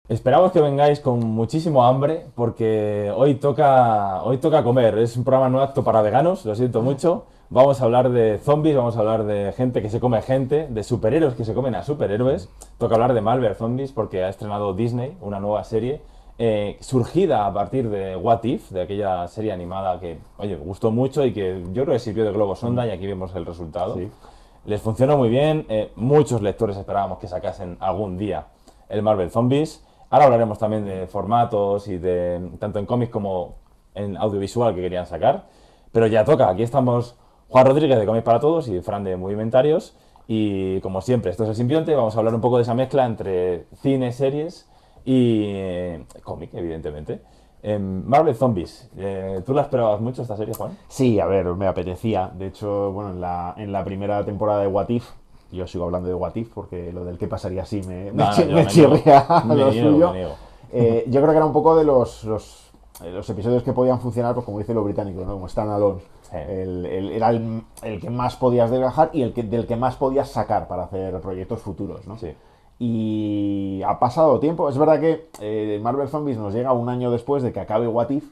Esperamos que vengáis con muchísimo hambre porque hoy toca comer. Es un programa no apto para veganos, lo siento mucho. Vamos a hablar de zombies, vamos a hablar de gente que se come gente, de superhéroes que se comen a superhéroes. Toca hablar de Marvel Zombies porque ha estrenado Disney una nueva serie surgida a partir de What If, de aquella serie animada que, oye, gustó mucho y que yo creo que sirvió de globo sonda y aquí vemos el resultado. Sí. Les funcionó muy bien, muchos lectores esperábamos que sacasen algún día el Marvel Zombies. Ahora hablaremos también de formatos y de tanto en cómics como en audiovisual que querían sacar. Pero ya toca, aquí estamos Juan Rodríguez de Cómics para Todos y Fran de Movimentarios. Y como siempre, esto es el simbionte, vamos a hablar un poco de esa mezcla entre cine, series y cómic, evidentemente. Marvel Zombies, ¿tú la esperabas mucho esta serie, Juan? Sí, a ver, me apetecía. De hecho, bueno, en la primera temporada de What If, yo sigo hablando de What If porque lo del qué pasaría si No, no, yo me me niego. chirría Me lo niego, me suyo. niego. Yo creo que era un poco de los episodios que podían funcionar, pues como dice lo británico, ¿no? Como Stand Alone. Sí. Era el que más podías desgajar y del que más podías sacar para hacer proyectos futuros, ¿no? Sí. Y ha pasado tiempo. Es verdad que Marvel Zombies nos llega un año después de que acabe What If,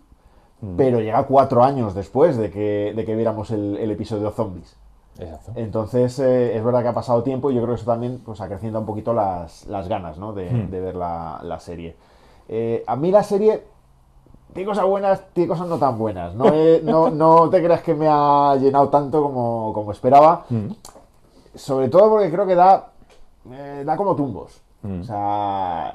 pero llega 4 años después de que viéramos el episodio Zombies. Exacto. Entonces, es verdad que ha pasado tiempo y yo creo que eso también pues, acrecienta un poquito las ganas, ¿no? de ver la serie. A mí la serie tiene cosas buenas, tiene cosas no tan buenas. No te creas que me ha llenado tanto como esperaba. Sobre todo porque creo que da como tumbos. O sea,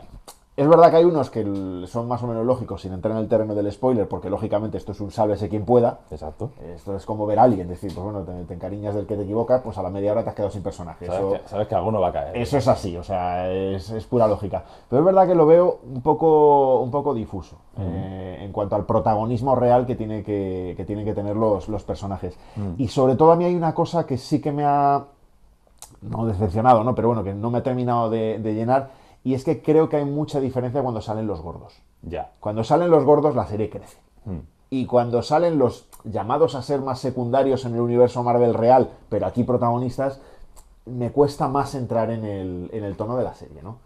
es verdad que hay unos que son más o menos lógicos sin entrar en el terreno del spoiler, porque lógicamente esto es un sálvese quien pueda. Exacto. Esto es como ver a alguien, decir, pues bueno, te encariñas del que te equivocas, pues a la media hora te has quedado sin personaje. Sabes que alguno va a caer. Eso es así, o sea, es pura lógica. Pero es verdad que lo veo un poco difuso en cuanto al protagonismo real que tienen que tener los personajes. Y sobre todo a mí hay una cosa que sí que me ha, no decepcionado, ¿no? Pero bueno, que no me ha terminado de llenar, y es que creo que hay mucha diferencia cuando salen los gordos. Ya. Cuando salen los gordos, la serie crece. Y cuando salen los llamados a ser más secundarios en el universo Marvel real, pero aquí protagonistas, me cuesta más entrar en el tono de la serie, ¿no?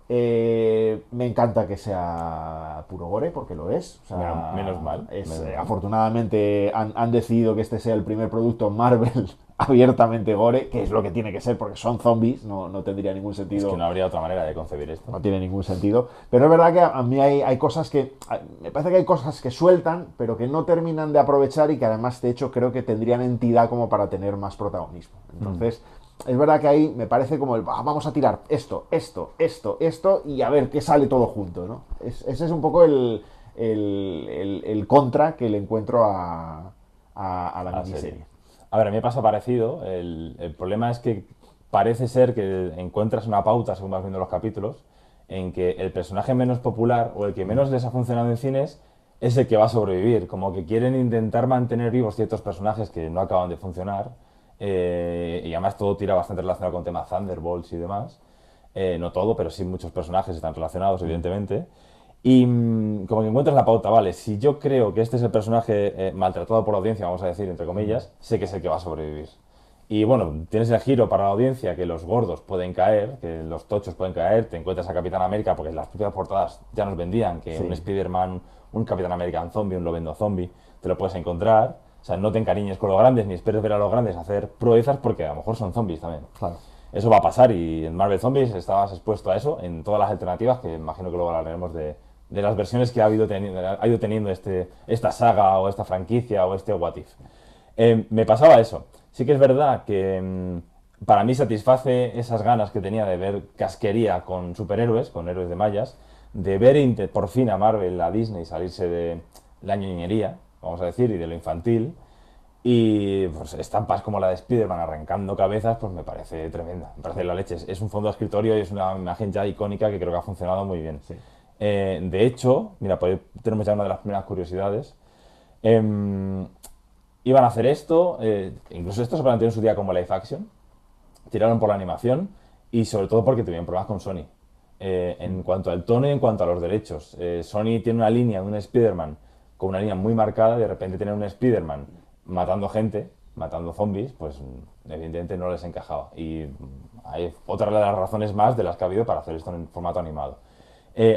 Me encanta que sea puro gore, porque lo es. O sea, Menos mal. afortunadamente han decidido que este sea el primer producto Marvel abiertamente gore, que es lo que tiene que ser, porque son zombies, no tendría ningún Es sentido. que no habría otra manera de concebir esto. No tiene ningún sentido. Pero es verdad que a mí hay cosas que. Me parece que hay cosas que sueltan, pero que no terminan de aprovechar y que además, de hecho, creo que tendrían entidad como para tener más protagonismo. Entonces, es verdad que ahí me parece como vamos a tirar esto, y a ver qué sale todo junto, ¿no? Ese es un poco el contra que le encuentro a la La miniserie. serie. A ver, a mí me pasa parecido. El problema es que parece ser que encuentras una pauta, según vas viendo los capítulos, en que el personaje menos popular o el que menos les ha funcionado en cines es el que va a sobrevivir. Como que quieren intentar mantener vivos ciertos personajes que no acaban de funcionar. Y además todo tira bastante relacionado con temas Thunderbolts y demás. No todo, pero sí muchos personajes están relacionados, evidentemente. Y como que encuentras la pauta, vale, si yo creo que este es el personaje maltratado por la audiencia, vamos a decir, entre comillas, sé que es el que va a sobrevivir. Y bueno, tienes el giro para la audiencia que los gordos pueden caer, que los tochos pueden caer, te encuentras a Capitán América, porque las propias portadas ya nos vendían que un Sí, Spider-Man, un Capitán América zombie, un Lobendo zombie, te lo puedes encontrar. O sea, no te encariñes con los grandes ni esperes ver a los grandes hacer proezas porque a lo mejor son zombies también. claro. Eso va a pasar y en Marvel Zombies estabas expuesto a eso en todas las alternativas, que imagino que luego hablaremos de las versiones que ha ido teniendo esta saga o esta franquicia o este What If. Me pasaba eso. Sí que es verdad que para mí satisface esas ganas que tenía de ver casquería con superhéroes, con héroes de mallas, de ver por fin a Marvel, a Disney salirse de la ñoñería, vamos a decir, y de lo infantil. Y pues estampas como la de Spider-Man arrancando cabezas, pues me parece tremenda. Me parece la leche. Es un fondo de escritorio y es una imagen ya icónica que creo que ha funcionado muy bien. Sí. De hecho, mira, pues tenemos ya una de las primeras curiosidades. Em, Iban a hacer esto, incluso esto se planteó en su día como live action, tiraron por la animación y sobre todo porque tuvieron problemas con Sony. En cuanto al tono y en cuanto a los derechos. Sony tiene una línea de un Spider-Man con una línea muy marcada, de repente tener un Spider-Man matando gente, matando zombies, pues evidentemente no les encajaba. Y hay otra de las razones más de las que ha habido para hacer esto en formato animado.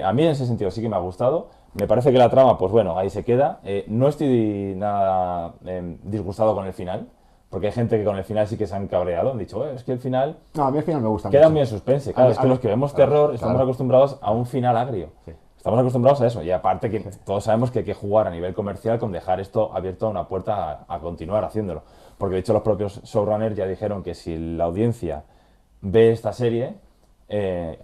A mí en ese sentido sí que me ha gustado. Me parece que la trama, pues bueno, ahí se queda. No estoy nada disgustado con el final, porque hay gente que con el final sí que se han cabreado, han dicho, es que el final No, a mí al final me gusta queda mucho. muy en suspense. Claro, es que los que vemos terror estamos acostumbrados a un final agrio. Sí. Estamos acostumbrados a eso. Y aparte que todos sabemos que hay que jugar a nivel comercial con dejar esto abierto a una puerta a continuar haciéndolo. Porque de hecho los propios showrunners ya dijeron que si la audiencia ve esta serie,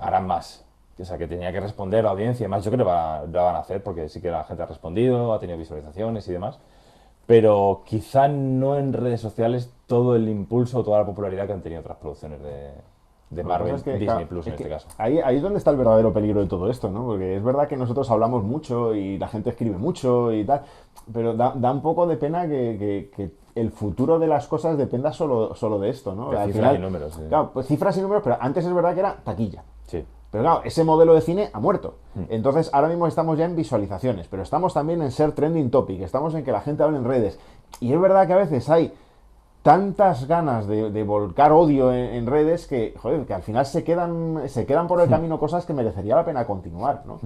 harán más. O sea, que tenía que responder la audiencia. Y además yo creo que lo van a hacer porque sí que la gente ha respondido, ha tenido visualizaciones y demás. Pero quizá no en redes sociales todo el impulso, toda la popularidad que han tenido otras producciones de Lo que pasa Marvel, es que, Disney claro, Plus en este caso. ahí es donde está el verdadero peligro de todo esto, ¿no? Porque es verdad que nosotros hablamos mucho y la gente escribe mucho y tal, pero da un poco de pena que el futuro de las cosas dependa solo de esto, ¿no? De Al cifras final, y números, sí. claro, pues cifras y números, pero antes es verdad que era taquilla. Sí. Pero claro, ese modelo de cine ha muerto. Entonces, ahora mismo estamos ya en visualizaciones, pero estamos también en ser trending topic, estamos en que la gente hable en redes. Y es verdad que a veces hay tantas ganas de volcar odio en redes que, joder, que al final se quedan por el camino cosas que merecería la pena continuar, ¿no?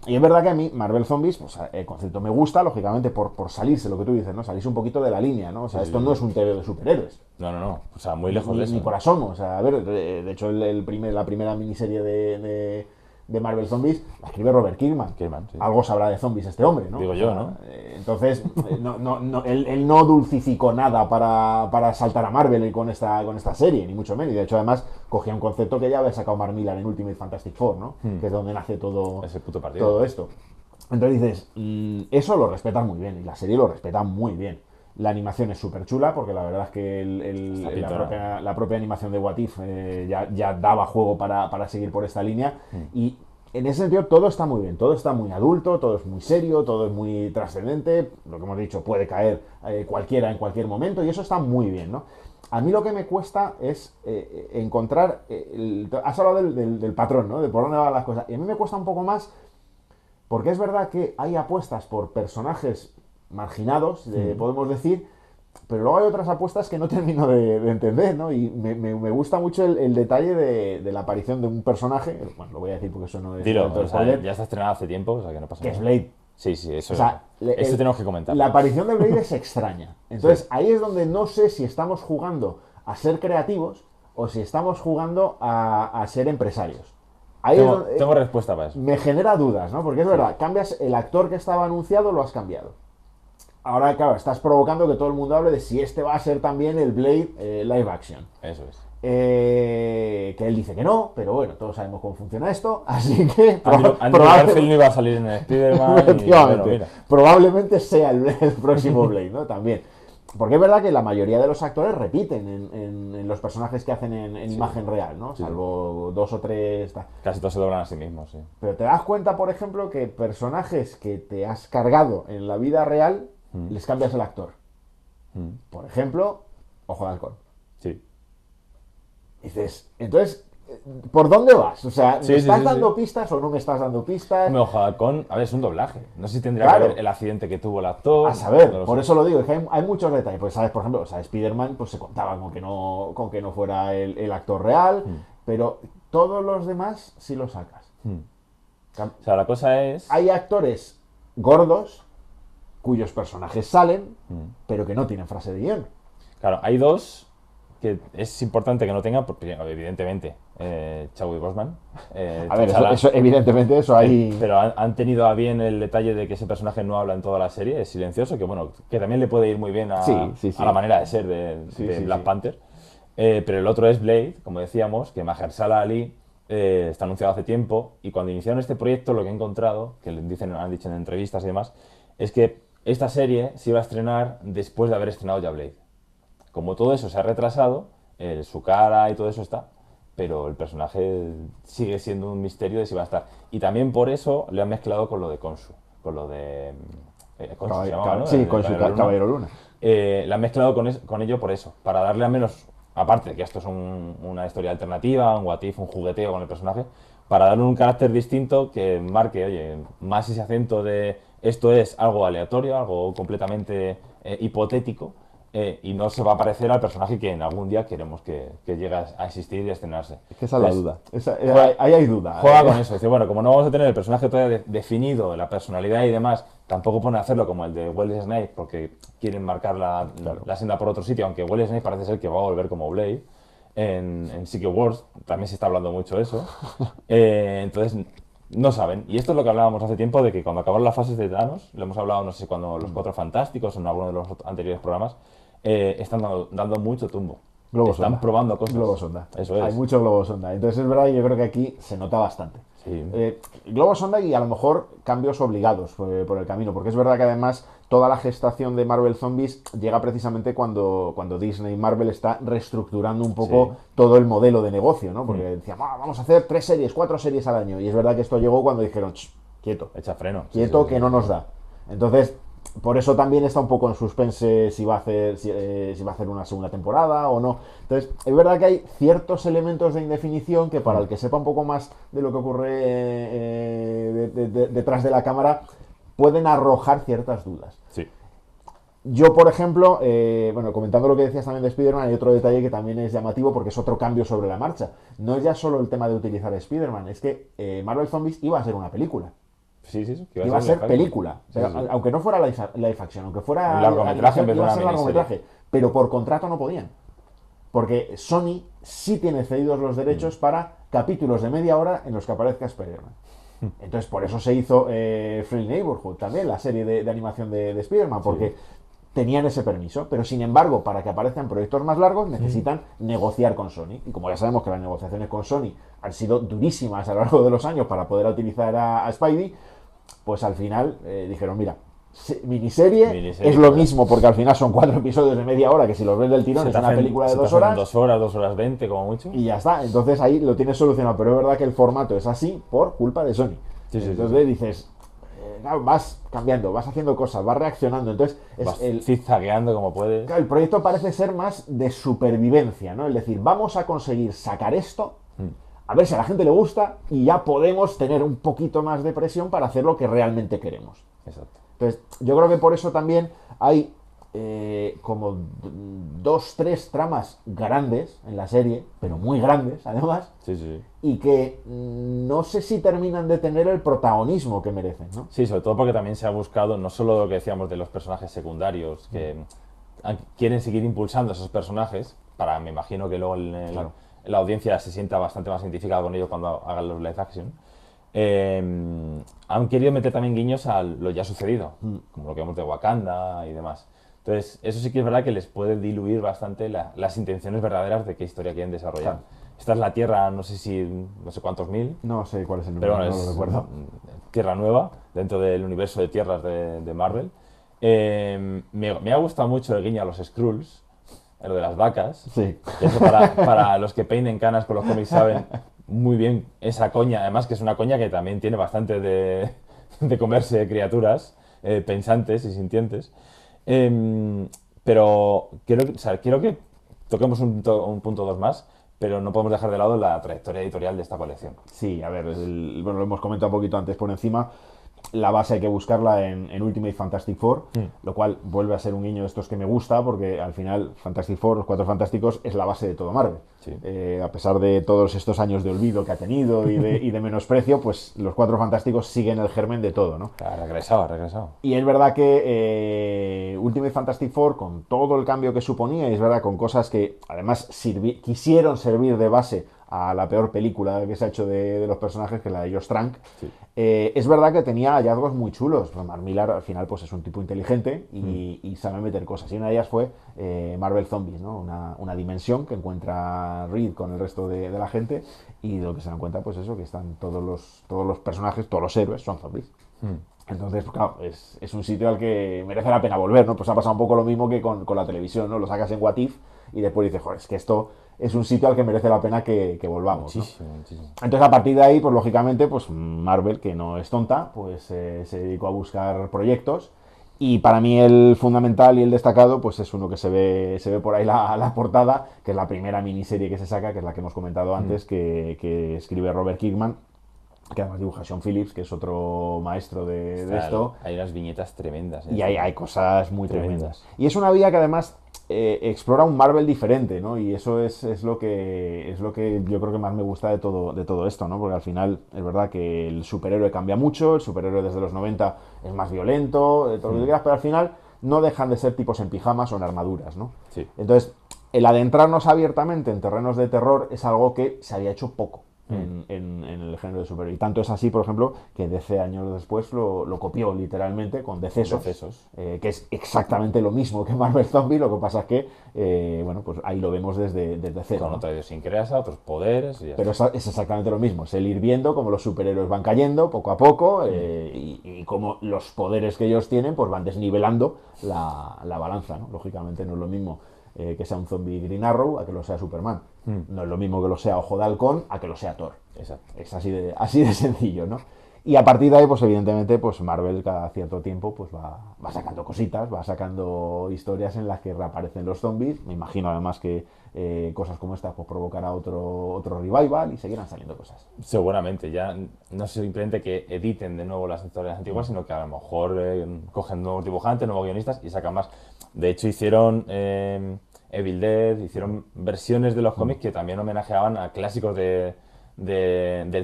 Y es verdad que a mí, Marvel Zombies, pues el concepto me gusta, lógicamente, por salirse, lo que tú dices, ¿no? Salirse un poquito de la línea, ¿no? O sea, esto no es un TV de superhéroes. No. O sea, muy lejos de eso. Ni por asomo. O sea, a ver, de hecho, la primera miniserie de Marvel Zombies la escribe Robert Kirkman. Sí. Algo sabrá de zombies este hombre, ¿no? Digo yo, ¿no? Entonces, él no dulcificó nada para saltar a Marvel con esta serie, ni mucho menos. Y de hecho, además, cogía un concepto que ya había sacado Mark Millar en Ultimate Fantastic Four, ¿no? Que es donde nace Ese puto partido. todo esto. Entonces dices, eso lo respetan muy bien, y la serie lo respeta muy bien. La animación es súper chula, porque la verdad es que la propia animación de What If ya daba juego para seguir por esta línea. Y en ese sentido todo está muy bien, todo está muy adulto, todo es muy serio, todo es muy trascendente. Lo que hemos dicho, puede caer cualquiera en cualquier momento, y eso está muy bien, ¿no? A mí lo que me cuesta es encontrar... has hablado del patrón, ¿no? De por dónde van las cosas. Y a mí me cuesta un poco más, porque es verdad que hay apuestas por personajes marginados, podemos decir, pero luego hay otras apuestas que no termino de entender, ¿no? Y me gusta mucho el detalle de la aparición de un personaje, bueno, lo voy a decir porque eso no es... Dilo, o sea, ya está estrenado hace tiempo, o sea que no pasa que nada. es Blade. Sí, eso. O sea, eso tenemos que comentar. La aparición de Blade es extraña. Entonces, ahí es donde no sé si estamos jugando a ser creativos o si estamos jugando a ser empresarios. Ahí tengo respuesta para eso. Me genera dudas, ¿no? Porque es verdad, cambias el actor que estaba anunciado, lo has cambiado. Ahora, claro, estás provocando que todo el mundo hable de si este va a ser también el Blade live action. Eso es. Que él dice que no, pero bueno, todos sabemos cómo funciona esto, así que Andrew Garfield no iba a salir en Spider-Man y, probablemente sea el próximo Blade, ¿no? También. Porque es verdad que la mayoría de los actores repiten en los personajes que hacen en imagen real, ¿no? Salvo 2 o 3... Casi todos se doblan a sí mismos, sí. Pero te das cuenta, por ejemplo, que personajes que te has cargado en la vida real, les cambias el actor. Por ejemplo, Ojo de Halcón. Sí. Dices, entonces, ¿por dónde vas? O sea, ¿me estás dando pistas o no me estás dando pistas? Ojo de Halcón, a ver, es un doblaje. No sé si tendría que ver el accidente que tuvo el actor. A saber, por eso lo digo, es que hay muchos detalles. Pues, ¿sabes? Por ejemplo, o sea, Spider-Man pues, se contaba con que no fuera el actor real, pero todos los demás sí lo sacas. O sea, la cosa es... Hay actores gordos cuyos personajes salen, pero que no tienen frase de guión. Claro, hay dos que es importante que no tengan, porque evidentemente Chadwick Boseman. A ver, eso evidentemente eso hay... Pero han tenido a bien el detalle de que ese personaje no habla en toda la serie, es silencioso, que bueno, que también le puede ir muy bien a la manera de ser de Black Panther. Pero el otro es Blade, como decíamos, que Mahershala Ali está anunciado hace tiempo, y cuando iniciaron este proyecto lo que he encontrado, que han dicho en entrevistas y demás, es que esta serie se iba a estrenar después de haber estrenado ya Blade. Como todo eso se ha retrasado, su cara y todo eso está, pero el personaje sigue siendo un misterio de si va a estar. Y también por eso le han mezclado con lo de Khonshu, con lo de... Khonshu se llamaba, ¿no? Sí, Khonshu, Caballero Luna. Le han mezclado con ello por eso, para darle al menos, aparte de que esto es una historia alternativa, un what if, un jugueteo con el personaje, para darle un carácter distinto que marque, oye, más ese acento de esto es algo aleatorio, algo completamente hipotético, y no se va a parecer al personaje que en algún día queremos que llegue a existir y a estrenarse. Es que esa es la Entonces, duda. Ahí hay duda. juega con eso. Dice, bueno, como no vamos a tener el personaje todavía definido, la personalidad y demás, tampoco pone a hacerlo como el de Wesley Snipes porque quieren marcar la senda por otro sitio, aunque Wesley Snipes parece ser que va a volver como Blade. En Secret Wars también se está hablando mucho de eso. Entonces, no saben. Y esto es lo que hablábamos hace tiempo, de que cuando acabaron las fases de Thanos, lo hemos hablado, no sé, cuando los Cuatro Fantásticos o en alguno de los anteriores programas, están dando mucho tumbo. Globo Están sonda. probando cosas. Globo sonda. Eso es. Hay mucho globo sonda. Entonces es verdad, yo creo que aquí se nota bastante. Sí. Globo sonda y a lo mejor cambios obligados por el camino, porque es verdad que además toda la gestación de Marvel Zombies llega precisamente cuando Disney y Marvel está reestructurando un poco todo el modelo de negocio, ¿no? Porque decían, vamos a hacer 3 series, 4 series al año. Y es verdad que esto llegó cuando dijeron, quieto, Echa freno. quieto, que no nos da. Entonces, por eso también está un poco en suspense si va a hacer una segunda temporada o no. Entonces, es verdad que hay ciertos elementos de indefinición que para el que sepa un poco más de lo que ocurre detrás de la cámara, pueden arrojar ciertas dudas. Sí. Yo, por ejemplo, bueno, comentando lo que decías también de Spider-Man, hay otro detalle que también es llamativo porque es otro cambio sobre la marcha. No es ya solo el tema de utilizar a Spider-Man, es que Marvel Zombies iba a ser una película. Sí, que Iba a ser live película. O sea, sí. aunque no fuera live action, aunque fuera Un largometraje en vez de iba a una ser miniserie. largometraje. Pero por contrato no podían. Porque Sony sí tiene cedidos los derechos para capítulos de media hora en los que aparezca Spider-Man. Entonces, por eso se hizo Friendly Neighborhood también, la serie de animación de Spider-Man, porque tenían ese permiso. Pero, sin embargo, para que aparezcan proyectos más largos, necesitan negociar con Sony. Y como ya sabemos que las negociaciones con Sony han sido durísimas a lo largo de los años para poder utilizar a Spidey, pues al final dijeron, mira, miniserie es lo mismo, porque al final son 4 episodios de media hora, que si los ves del tirón es una película de 2 horas. 2 horas, 2 horas 20 como mucho. Y ya está, entonces ahí lo tienes solucionado, pero es verdad que el formato es así por culpa de Sony. Entonces dices, vas cambiando, vas haciendo cosas, vas reaccionando, entonces vas zigzagueando como puedes. Claro, el proyecto parece ser más de supervivencia, ¿no? Es decir, vamos a conseguir sacar esto, a ver si a la gente le gusta y ya podemos tener un poquito más de presión para hacer lo que realmente queremos. Exacto. Entonces, yo creo que por eso también hay como 2, 3 tramas grandes en la serie, pero muy grandes además, y que no sé si terminan de tener el protagonismo que merecen, ¿no? Sí, sobre todo porque también se ha buscado, no solo lo que decíamos de los personajes secundarios, que quieren seguir impulsando a esos personajes, para, me imagino que luego la audiencia se sienta bastante más identificada con ellos cuando hagan los live action. Han querido meter también guiños a lo ya sucedido, como lo que vemos de Wakanda y demás. Entonces, eso sí que es verdad que les puede diluir bastante las intenciones verdaderas de qué historia quieren desarrollar. Claro. Esta es la Tierra, no sé cuántos mil. No sé cuál es el número, pero bueno, no lo recuerdo. Tierra nueva, dentro del universo de tierras de Marvel. Me ha gustado mucho el guiño a los Skrulls, lo de las vacas. Sí. Eso para los que peinen canas con los cómics saben muy bien esa coña, además que es una coña que también tiene bastante de comerse criaturas pensantes y sintientes. Pero quiero que toquemos un punto 2 más, pero no podemos dejar de lado la trayectoria editorial de esta colección. Sí, a ver, bueno, lo hemos comentado un poquito antes por encima. La base hay que buscarla en Ultimate Fantastic Four, lo cual vuelve a ser un guiño de estos que me gusta, porque al final Fantastic Four, los Cuatro Fantásticos, es la base de todo Marvel. Sí. A pesar de todos estos años de olvido que ha tenido y de menosprecio, pues los Cuatro Fantásticos siguen el germen de todo, ¿no? Ha regresado. Y es verdad que Ultimate Fantastic Four, con todo el cambio que suponía, y es verdad con cosas que además quisieron servir de base a la peor película que se ha hecho de los personajes, que es la de Josh Trank. Sí. Es verdad que tenía hallazgos muy chulos. Mark Millar al final pues es un tipo inteligente y sabe meter cosas. Y una de ellas fue Marvel Zombies, ¿no? Una dimensión que encuentra Reed con el resto de la gente, y lo que se dan cuenta pues eso, que están todos los personajes, todos los héroes son zombies. Entonces, pues, claro, es un sitio al que merece la pena volver, ¿no? Pues ha pasado un poco lo mismo que con la televisión, ¿no? Lo sacas en What If y después dices, joder, es que esto es un sitio al que merece la pena que volvamos, muchísimo, ¿no? muchísimo. Entonces, a partir de ahí, pues lógicamente, pues Marvel, que no es tonta, pues se dedicó a buscar proyectos. Y para mí el fundamental y el destacado, pues es uno que se ve por ahí la portada, que es la primera miniserie que se saca, que es la que hemos comentado antes, que escribe Robert Kirkman, que además dibuja Sean Phillips, que es otro maestro de esto. Hay unas viñetas tremendas. Y hay cosas muy tremendas. Y es una vía que además explora un Marvel diferente, ¿no? Y eso es lo que yo creo que más me gusta de todo esto, ¿no? Porque al final es verdad que el superhéroe cambia mucho, el superhéroe desde los 90 es más violento, todo lo que quieras, pero al final no dejan de ser tipos en pijamas o en armaduras, ¿no? Sí. Entonces, el adentrarnos abiertamente en terrenos de terror es algo que se había hecho poco en el género de superhéroe. Y tanto es así, por ejemplo, que DC años después lo copió literalmente con Decesos. Que es exactamente lo mismo que Marvel Zombie, lo que pasa es que, bueno, pues ahí lo vemos desde cero, Con ¿no? otra idiosincrasia, otros poderes y ya Pero está. es exactamente lo mismo, es el ir viendo cómo los superhéroes van cayendo poco a poco y cómo los poderes que ellos tienen pues van desnivelando la balanza, ¿no? Lógicamente no es lo mismo que sea un zombie Green Arrow a que lo sea Superman. No es lo mismo que lo sea Ojo de Halcón a que lo sea Thor. Exacto. Es así de sencillo, ¿no? Y a partir de ahí, pues evidentemente, pues Marvel cada cierto tiempo pues va sacando cositas, va sacando historias en las que reaparecen los zombies. Me imagino además que cosas como esta pues provocará otro revival y seguirán saliendo cosas. Seguramente, ya no es simplemente que editen de nuevo las historias antiguas, sino que a lo mejor cogen nuevos dibujantes, nuevos guionistas y sacan más. De hecho, hicieron Evil Dead, hicieron versiones de los cómics que también homenajeaban a clásicos del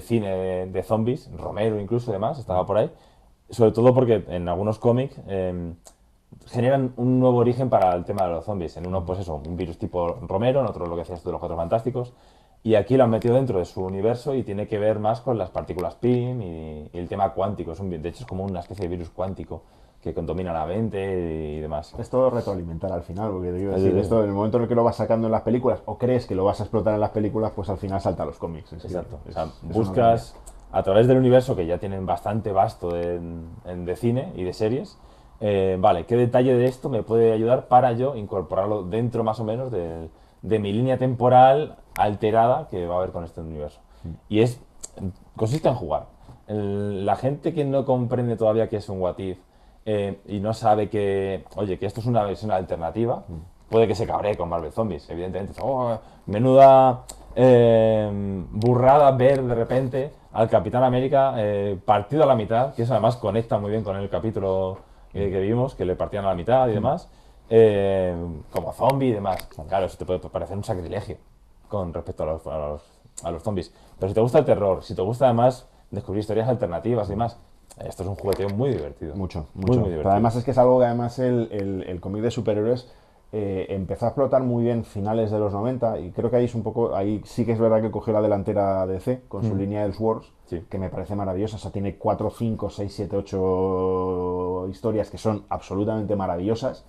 cine de zombies, Romero incluso, demás, estaba por ahí. Sobre todo porque en algunos cómics generan un nuevo origen para el tema de los zombies. En uno, pues eso, un virus tipo Romero, en otro lo que decías tú de los Cuatro Fantásticos. Y aquí lo han metido dentro de su universo y tiene que ver más con las partículas PIM y el tema cuántico. De hecho, es como una especie de virus cuántico que domina la mente y demás. Es todo retroalimentar al final, porque te quiero decir, esto en el momento en el que lo vas sacando en las películas o crees que lo vas a explotar en las películas, pues al final salta a los cómics. Exacto. O sea, buscas a través del universo que ya tienen bastante vasto de cine y de series. Vale, ¿qué detalle de esto me puede ayudar para yo incorporarlo dentro más o menos de mi línea temporal alterada que va a haber con este universo? Y consiste en jugar. La gente que no comprende todavía qué es un What If y no sabe que, oye, que esto es una versión alternativa, puede que se cabree con Marvel Zombies, evidentemente. Oh, menuda burrada ver de repente al Capitán América partido a la mitad, que eso además conecta muy bien con el capítulo que vimos, que le partían a la mitad y demás, como zombie y demás. Claro, eso te puede parecer un sacrilegio con respecto a los zombies. Pero si te gusta el terror, si te gusta además descubrir historias alternativas y demás, esto es un jugueteo muy divertido. Mucho. Muy divertido. Pero además es que es algo que además el cómic de superhéroes empezó a explotar muy bien finales de los 90 y creo que ahí es un poco, ahí sí que es verdad que cogió la delantera DC con su línea de Elseworlds, Sí. que me parece maravillosa. O sea, tiene 4, 5, 6, 7, 8 historias que son absolutamente maravillosas.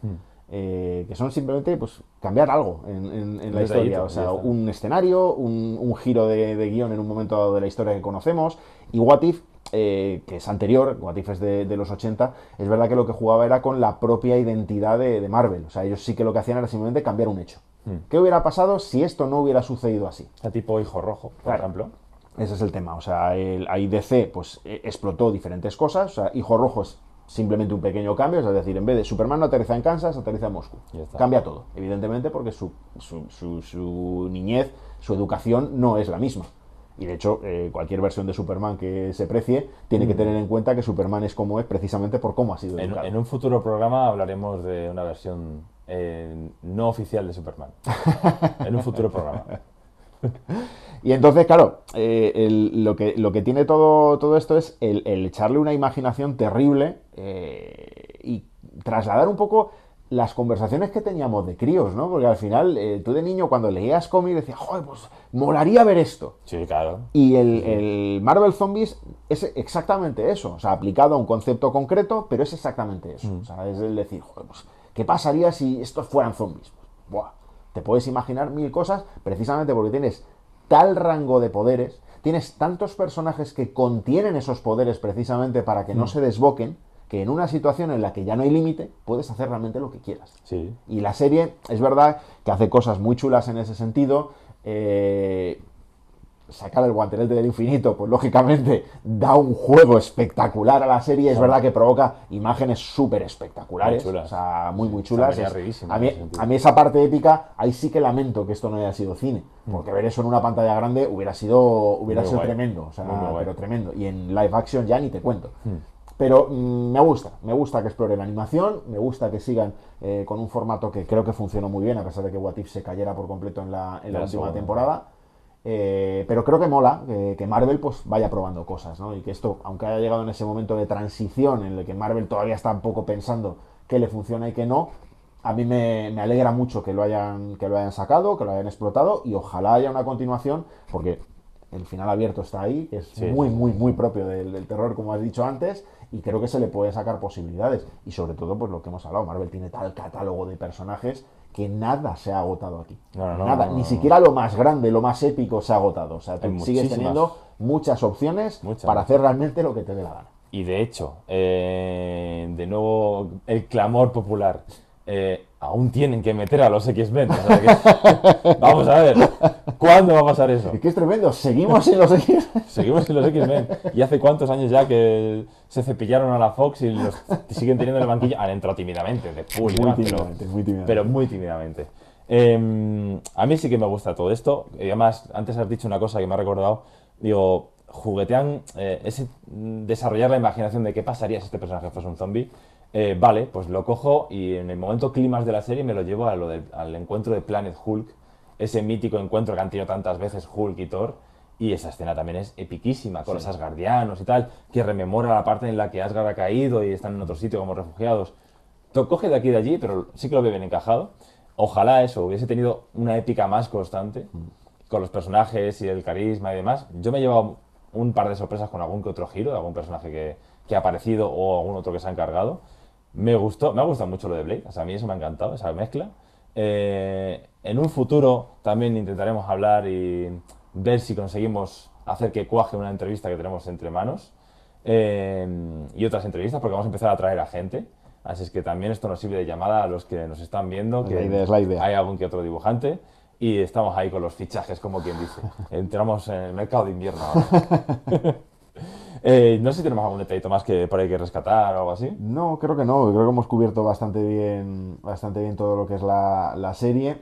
Que son simplemente pues cambiar algo en la detallito, historia, o ya sea, está. un escenario, un giro de guión en un momento dado de la historia que conocemos. Y What If, que es anterior, What If es de los 80, es verdad que lo que jugaba era con la propia identidad de Marvel. O sea, ellos sí que lo que hacían era simplemente cambiar un hecho. ¿Qué hubiera pasado si esto no hubiera sucedido así? O sea, tipo Hijo Rojo, por Claro. ejemplo. Ese es el tema. O sea, ahí DC pues, explotó diferentes cosas. O sea, Hijo Rojo es simplemente un pequeño cambio. Es decir, en vez de Superman no aterriza en Kansas, aterriza en Moscú. Ya está. Cambia todo, evidentemente, porque su niñez, su educación no es la misma. Y de hecho, cualquier versión de Superman que se precie tiene que tener en cuenta que Superman es como es precisamente por cómo ha sido educado. En un futuro programa hablaremos de una versión no oficial de Superman. En un futuro programa. Y entonces, claro, lo que tiene todo esto es el echarle una imaginación terrible y trasladar un poco las conversaciones que teníamos de críos, ¿no? Porque al final, tú de niño cuando leías cómics decías, joder, pues molaría ver esto. Sí, claro. Y el Marvel Zombies es exactamente eso, o sea, aplicado a un concepto concreto, pero es exactamente eso. O sea, es el decir, joder, pues, ¿qué pasaría si estos fueran zombies? Pues, buah, te puedes imaginar mil cosas precisamente porque tienes tal rango de poderes, tienes tantos personajes que contienen esos poderes precisamente para que no se desboquen, que en una situación en la que ya no hay límite, puedes hacer realmente lo que quieras. Sí. Y la serie, es verdad que hace cosas muy chulas en ese sentido. Sacar el guantelete del infinito, pues lógicamente da un juego espectacular a la serie. Es verdad que provoca imágenes súper espectaculares, Muy chulas. o sea, muy chulas. Estaría riquísimo A en mí, ese sentido. a mí esa parte épica, ahí sí que lamento que esto no haya sido cine, porque ver eso en una pantalla grande hubiera sido guay. tremendo, o sea, Muy guay. pero tremendo. Y en live action ya ni te cuento. Pero me gusta que exploren la animación, me gusta que sigan con un formato que creo que funcionó muy bien, a pesar de que What If se cayera por completo en la última temporada. Pero creo que mola que Marvel pues vaya probando cosas, ¿no? Y que esto, aunque haya llegado en ese momento de transición en el que Marvel todavía está un poco pensando qué le funciona y qué no, a mí me alegra mucho que lo hayan sacado, que lo hayan explotado, y ojalá haya una continuación, porque el final abierto está ahí, que es muy propio del terror, como has dicho antes, y creo que se le puede sacar posibilidades. Y sobre todo, pues lo que hemos hablado, Marvel tiene tal catálogo de personajes que nada se ha agotado aquí. Nada, ni siquiera lo más grande, lo más épico se ha agotado. O sea, tú sigues teniendo muchas opciones para hacer realmente lo que te dé la gana. Y de hecho, de nuevo, el clamor popular. Aún tienen que meter a los X-Men. O sea que, vamos a ver, ¿cuándo va a pasar eso? Es que es tremendo, seguimos en los X-Men. Seguimos en los X-Men. ¿Y hace cuántos años ya que se cepillaron a la Fox y los siguen teniendo en el banquillo? Han entrado tímidamente, de full, muy tímidamente. Pero muy tímidamente. A mí sí que me gusta todo esto. Y además, antes has dicho una cosa que me ha recordado. Digo, juguetean desarrollar la imaginación de qué pasaría si este personaje fuese un zombie. Vale, pues lo cojo y en el momento clímax de la serie me lo llevo al encuentro de Planet Hulk, ese mítico encuentro que han tenido tantas veces Hulk y Thor, y esa escena también es epiquísima, con los asgardianos y tal, que rememora la parte en la que Asgard ha caído y están en otro sitio como refugiados. Lo coge de aquí y de allí, pero sí que lo ve bien encajado. Ojalá eso hubiese tenido una épica más constante, con los personajes y el carisma y demás. Yo me he llevado un par de sorpresas con algún que otro giro, de algún personaje que ha aparecido o algún otro que se ha encargado. Me ha gustado mucho lo de Blade, o sea, a mí eso me ha encantado, esa mezcla. En un futuro también intentaremos hablar y ver si conseguimos hacer que cuaje una entrevista que tenemos entre manos y otras entrevistas, porque vamos a empezar a traer a gente. Así es que también esto nos sirve de llamada a los que nos están viendo, que es la idea. Hay algún que otro dibujante y estamos ahí con los fichajes, como quien dice. Entramos en el mercado de invierno ahora. No sé si tenemos algún detallito más que por ahí que rescatar o algo así. No, creo que no. Creo que hemos cubierto bastante bien todo lo que es la serie.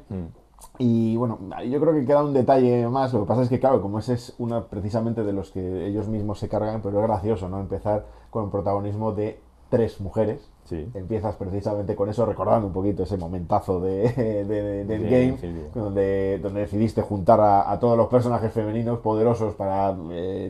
Y bueno, yo creo que queda un detalle más. Lo que pasa es que, claro, como ese es uno precisamente de los que ellos mismos se cargan, pero es gracioso, ¿no? Empezar con el protagonismo de 3 mujeres. Sí. Empiezas precisamente con eso, recordando un poquito ese momentazo del game, donde decidiste juntar a todos los personajes femeninos poderosos para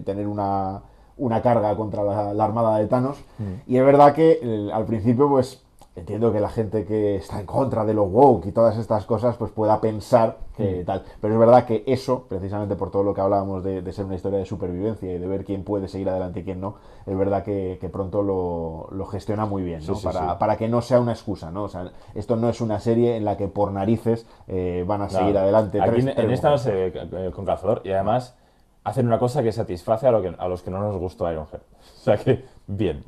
tener una carga contra la armada de Thanos. Y es verdad que al principio, pues entiendo que la gente que está en contra de lo woke y todas estas cosas, pues pueda pensar que tal. Pero es verdad que eso, precisamente por todo lo que hablábamos de ser una historia de supervivencia y de ver quién puede seguir adelante y quién no, es verdad que pronto lo gestiona muy bien, ¿no? Para que no sea una excusa, ¿no? O sea, esto no es una serie en la que por narices van a seguir adelante. Aquí en esta no se ve con calzador, y además hacen una cosa que satisface a los que no nos gustó Ironheart. O sea que, bien.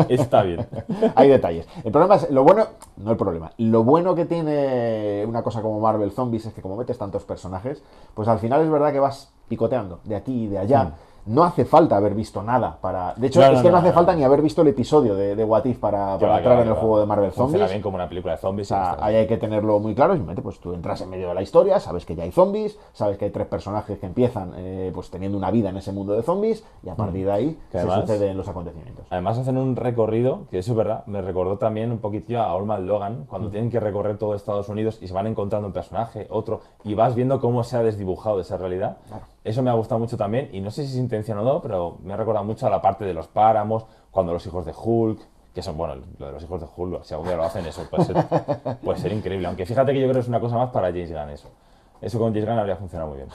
Está bien. Hay detalles. El problema es, lo bueno que tiene una cosa como Marvel Zombies es que como metes tantos personajes, pues al final es verdad que vas picoteando de aquí y de allá. No hace falta haber visto nada para... De hecho, no hace falta ni haber visto el episodio de What If para entrar en el juego de Marvel Zombies. Funciona bien como una película de zombies. O sea, ahí hay que tenerlo muy claro. Simplemente, pues tú entras en medio de la historia, sabes que ya hay zombies, sabes que hay 3 personajes que empiezan pues teniendo una vida en ese mundo de zombies, y a partir de ahí además, se suceden los acontecimientos. Además hacen un recorrido, que eso es verdad, me recordó también un poquitillo a Old Man Logan, cuando tienen que recorrer todo Estados Unidos y se van encontrando un personaje, otro, y vas viendo cómo se ha desdibujado esa realidad. Claro. Eso me ha gustado mucho también, y no sé si es intención o no, pero me ha recordado mucho a la parte de los páramos, cuando los hijos de Hulk, que son, bueno, lo de los hijos de Hulk, si algún día lo hacen, eso puede ser increíble. Aunque fíjate que yo creo que es una cosa más para James Gunn eso. Eso con James Gunn habría funcionado muy bien.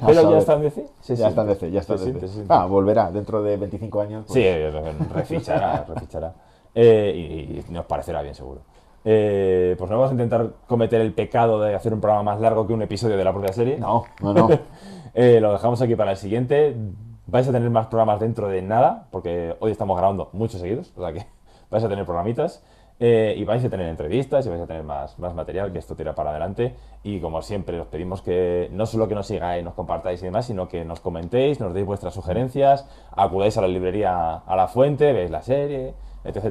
¿Pero ya está en DC? Sí, ya está en DC, ya está en DC. Volverá dentro de 25 años. Pues... Sí, refichará. Y nos parecerá bien, seguro. Pues no vamos a intentar cometer el pecado de hacer un programa más largo que un episodio de la propia serie. No. Lo dejamos aquí para el siguiente. Vais a tener más programas dentro de nada, porque hoy estamos grabando muchos seguidos, o sea que vais a tener programitas. Y vais a tener entrevistas y vais a tener más material, que esto tira para adelante. Y como siempre, os pedimos que no solo que nos sigáis, nos compartáis y demás, sino que nos comentéis, nos deis vuestras sugerencias, acudáis a la librería A La Fuente, veis la serie, etc.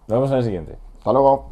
Nos vemos en el siguiente. Hasta luego.